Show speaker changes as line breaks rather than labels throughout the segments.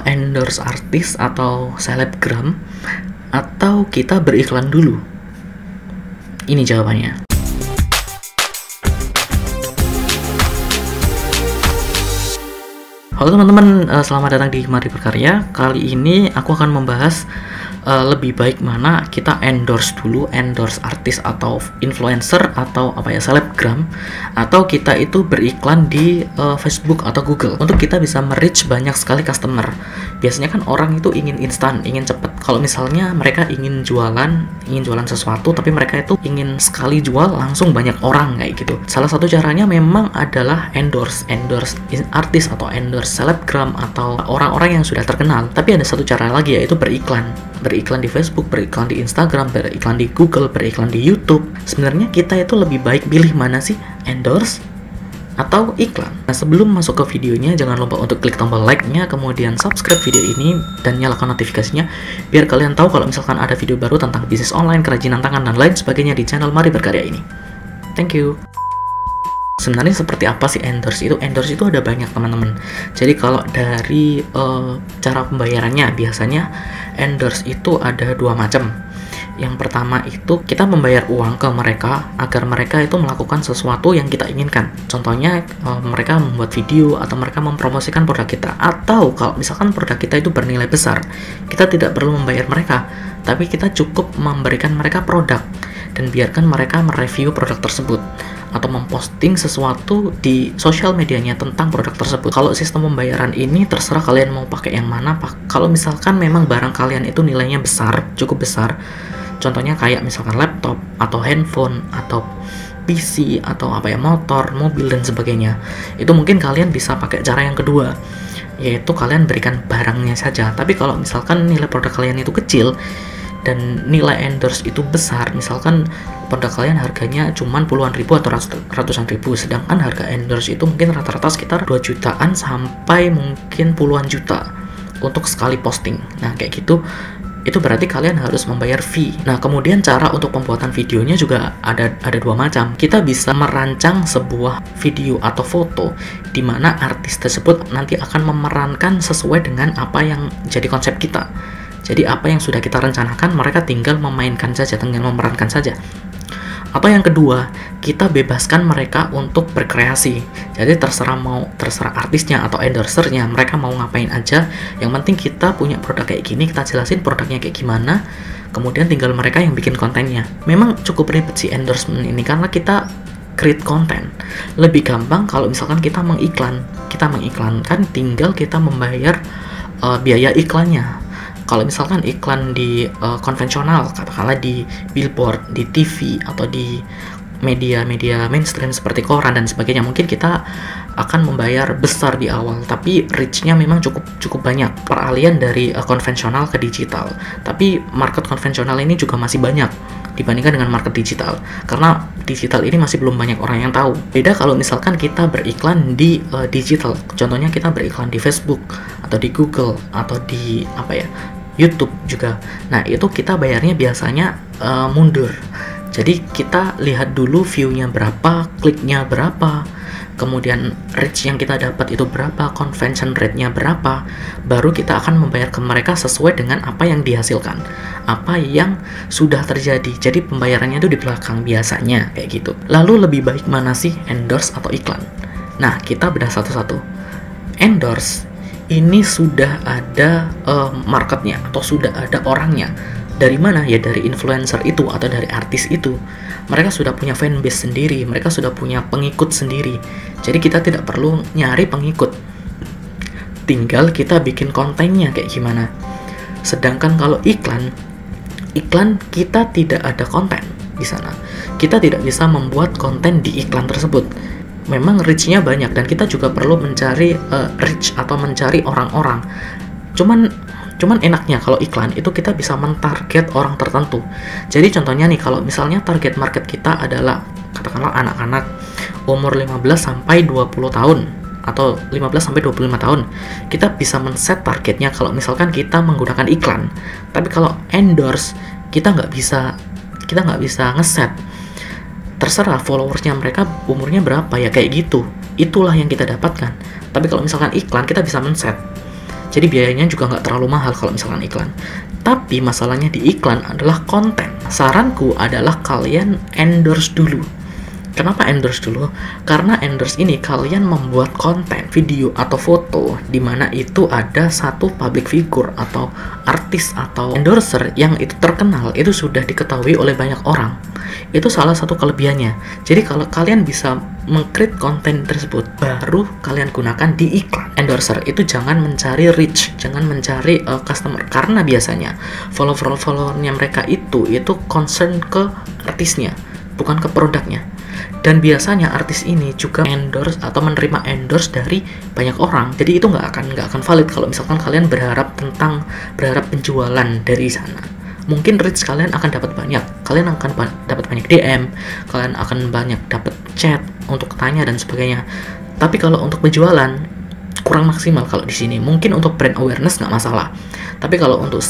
endorse artis atau selebgram, atau kita beriklan dulu? Ini jawabannya. Halo teman-teman, selamat datang di Mari Berkarya. Kali ini aku akan membahas lebih baik mana kita endorse dulu, endorse artis atau influencer atau selebgram, atau kita itu beriklan di Facebook atau Google untuk kita bisa merich banyak sekali customer. Biasanya kan orang itu ingin instan, ingin cepat. Kalau misalnya mereka ingin jualan sesuatu, tapi mereka itu ingin sekali jual langsung banyak orang kayak gitu. Salah satu caranya memang adalah endorse artis atau endorse selebgram atau orang-orang yang sudah terkenal. Tapi ada satu cara lagi, yaitu beriklan di Facebook, beriklan di Instagram, beriklan di Google, beriklan di YouTube. Sebenarnya kita itu lebih baik pilih mana sih, endorse atau iklan? Nah, sebelum masuk ke videonya, jangan lupa untuk klik tombol like-nya, kemudian subscribe video ini dan nyalakan notifikasinya biar kalian tahu kalau misalkan ada video baru tentang bisnis online, kerajinan tangan, dan lain sebagainya di channel Mari Berkarya ini. Thank you. Sebenarnya seperti apa sih endorse itu? Endorse itu ada banyak teman-teman. Jadi kalau dari cara pembayarannya, biasanya endorse itu ada dua macam. Yang pertama itu kita membayar uang ke mereka agar mereka itu melakukan sesuatu yang kita inginkan. Contohnya mereka membuat video atau mereka mempromosikan produk kita. Atau kalau misalkan produk kita itu bernilai besar, kita tidak perlu membayar mereka, tapi kita cukup memberikan mereka produk dan biarkan mereka mereview produk tersebut atau memposting sesuatu di sosial medianya tentang produk tersebut. Kalau sistem pembayaran ini terserah kalian mau pakai yang mana. Kalau misalkan memang barang kalian itu nilainya besar, cukup besar, contohnya kayak misalkan laptop atau handphone atau PC atau motor, mobil dan sebagainya, itu mungkin kalian bisa pakai cara yang kedua, yaitu kalian berikan barangnya saja. Tapi kalau misalkan nilai produk kalian itu kecil dan nilai endorse itu besar, misalkan produk kalian harganya cuma puluhan ribu atau ratusan ribu, sedangkan harga endorse itu mungkin rata-rata sekitar 2 jutaan sampai mungkin puluhan juta untuk sekali posting. Nah kayak gitu, itu berarti kalian harus membayar fee. Nah kemudian cara untuk pembuatan videonya juga ada dua macam. Kita bisa merancang sebuah video atau foto di mana artis tersebut nanti akan memerankan sesuai dengan apa yang jadi konsep kita. Jadi apa yang sudah kita rencanakan, mereka tinggal memainkan saja, tinggal memerankan saja. Atau yang kedua, kita bebaskan mereka untuk berkreasi. Jadi terserah artisnya atau endorsernya, mereka mau ngapain aja. Yang penting kita punya produk kayak gini, kita jelasin produknya kayak gimana, kemudian tinggal mereka yang bikin kontennya. Memang cukup ribet sih endorsement ini, karena kita create konten. Lebih gampang kalau misalkan kita mengiklankan, tinggal kita membayar biaya iklannya. Kalau misalkan iklan di konvensional, katakanlah di billboard, di TV, atau di media-media mainstream seperti koran dan sebagainya, mungkin kita akan membayar besar di awal, tapi reach-nya memang cukup banyak. Peralihan dari konvensional ke digital. Tapi market konvensional ini juga masih banyak dibandingkan dengan market digital, karena digital ini masih belum banyak orang yang tahu. Beda kalau misalkan kita beriklan di digital, contohnya kita beriklan di Facebook atau di Google atau di YouTube juga. Nah itu kita bayarnya biasanya mundur. Jadi kita lihat dulu view-nya berapa, kliknya berapa, kemudian reach yang kita dapat itu berapa, conversion rate-nya berapa, baru kita akan membayar ke mereka sesuai dengan apa yang dihasilkan, apa yang sudah terjadi. Jadi pembayarannya itu di belakang biasanya kayak gitu. Lalu lebih baik mana sih, endorse atau iklan? Nah kita bedah satu-satu. Endorse ini sudah ada marketnya atau sudah ada orangnya. Dari mana? Ya dari influencer itu atau dari artis itu. Mereka sudah punya fanbase sendiri, mereka sudah punya pengikut sendiri. Jadi kita tidak perlu nyari pengikut, tinggal kita bikin kontennya kayak gimana. Sedangkan kalau iklan kita tidak ada konten di sana. Kita tidak bisa membuat konten di iklan tersebut. Memang reach-nya banyak dan kita juga perlu mencari reach atau mencari orang-orang. Cuman enaknya kalau iklan itu kita bisa mentarget orang tertentu. Jadi contohnya nih, kalau misalnya target market kita adalah katakanlah anak-anak umur 15 sampai 20 tahun atau 15 sampai 25 tahun, kita bisa men-set targetnya kalau misalkan kita menggunakan iklan. Tapi kalau endorse kita nggak bisa ngeset. Terserah followersnya mereka umurnya berapa ya, kayak gitu. Itulah yang kita dapatkan. Tapi kalau misalkan iklan kita bisa men-set. Jadi biayanya juga nggak terlalu mahal kalau misalkan iklan. Tapi masalahnya di iklan adalah konten. Saranku adalah kalian endorse dulu. Kenapa endorse dulu? Karena endorse ini kalian membuat konten, video atau foto di mana itu ada satu public figure atau artis atau endorser yang itu terkenal, itu sudah diketahui oleh banyak orang. Itu salah satu kelebihannya. Jadi kalau kalian bisa meng-create konten tersebut, baru kalian gunakan di iklan. Endorser itu jangan mencari reach, jangan mencari customer, karena biasanya follower-followernya mereka itu concern ke artisnya, bukan ke produknya. Dan biasanya artis ini juga endorse atau menerima endorse dari banyak orang. Jadi itu nggak akan valid kalau misalkan kalian berharap penjualan dari sana. Mungkin reach kalian akan dapat banyak, kalian akan dapat banyak DM, kalian akan banyak dapat chat untuk tanya dan sebagainya. Tapi kalau untuk penjualan kurang maksimal kalau di sini. Mungkin untuk brand awareness nggak masalah, tapi kalau untuk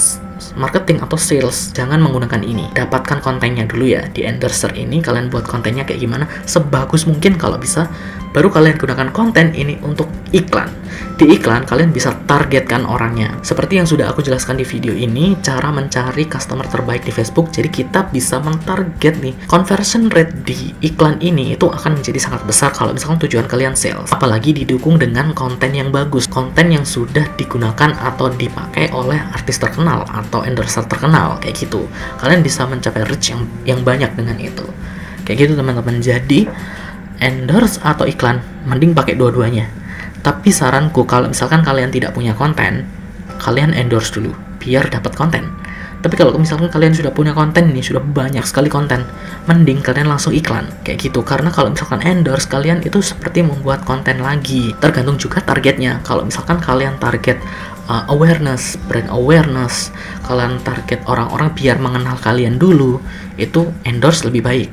marketing atau sales jangan menggunakan ini. Dapatkan kontennya dulu ya. Di endorser ini kalian buat kontennya kayak gimana sebagus mungkin kalau bisa, baru kalian gunakan konten ini untuk iklan. Di iklan kalian bisa targetkan orangnya. Seperti yang sudah aku jelaskan di video ini, cara mencari customer terbaik di Facebook. Jadi kita bisa mentarget nih, conversion rate di iklan ini itu akan menjadi sangat besar kalau misalkan tujuan kalian sales. Apalagi didukung dengan konten yang bagus, konten yang sudah digunakan atau dipakai oleh artis terkenal atau endorser terkenal kayak gitu. Kalian bisa mencapai reach yang banyak dengan itu. Kayak gitu teman-teman. Jadi endorse atau iklan mending pakai dua-duanya. Tapi saranku kalau misalkan kalian tidak punya konten, kalian endorse dulu biar dapat konten. Tapi kalau misalkan kalian sudah punya konten nih, sudah banyak sekali konten, mending kalian langsung iklan kayak gitu. Karena kalau misalkan endorse, kalian itu seperti membuat konten lagi. Tergantung juga targetnya. Kalau misalkan kalian target awareness, brand awareness, kalian target orang-orang biar mengenal kalian dulu, itu endorse lebih baik.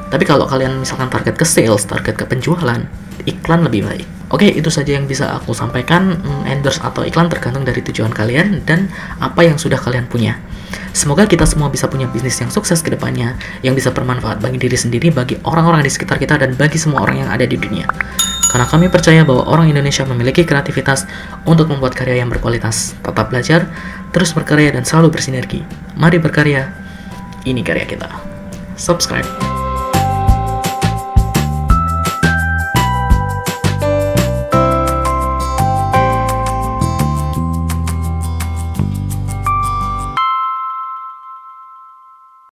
Tapi kalau kalian misalkan target ke sales, target ke penjualan, iklan lebih baik. Oke, itu saja yang bisa aku sampaikan. Endorse atau iklan tergantung dari tujuan kalian dan apa yang sudah kalian punya. Semoga kita semua bisa punya bisnis yang sukses ke depannya, yang bisa bermanfaat bagi diri sendiri, bagi orang-orang di sekitar kita, dan bagi semua orang yang ada di dunia. Karena kami percaya bahwa orang Indonesia memiliki kreativitas untuk membuat karya yang berkualitas. Tetap belajar, terus berkarya, dan selalu bersinergi. Mari berkarya, ini karya kita. Subscribe.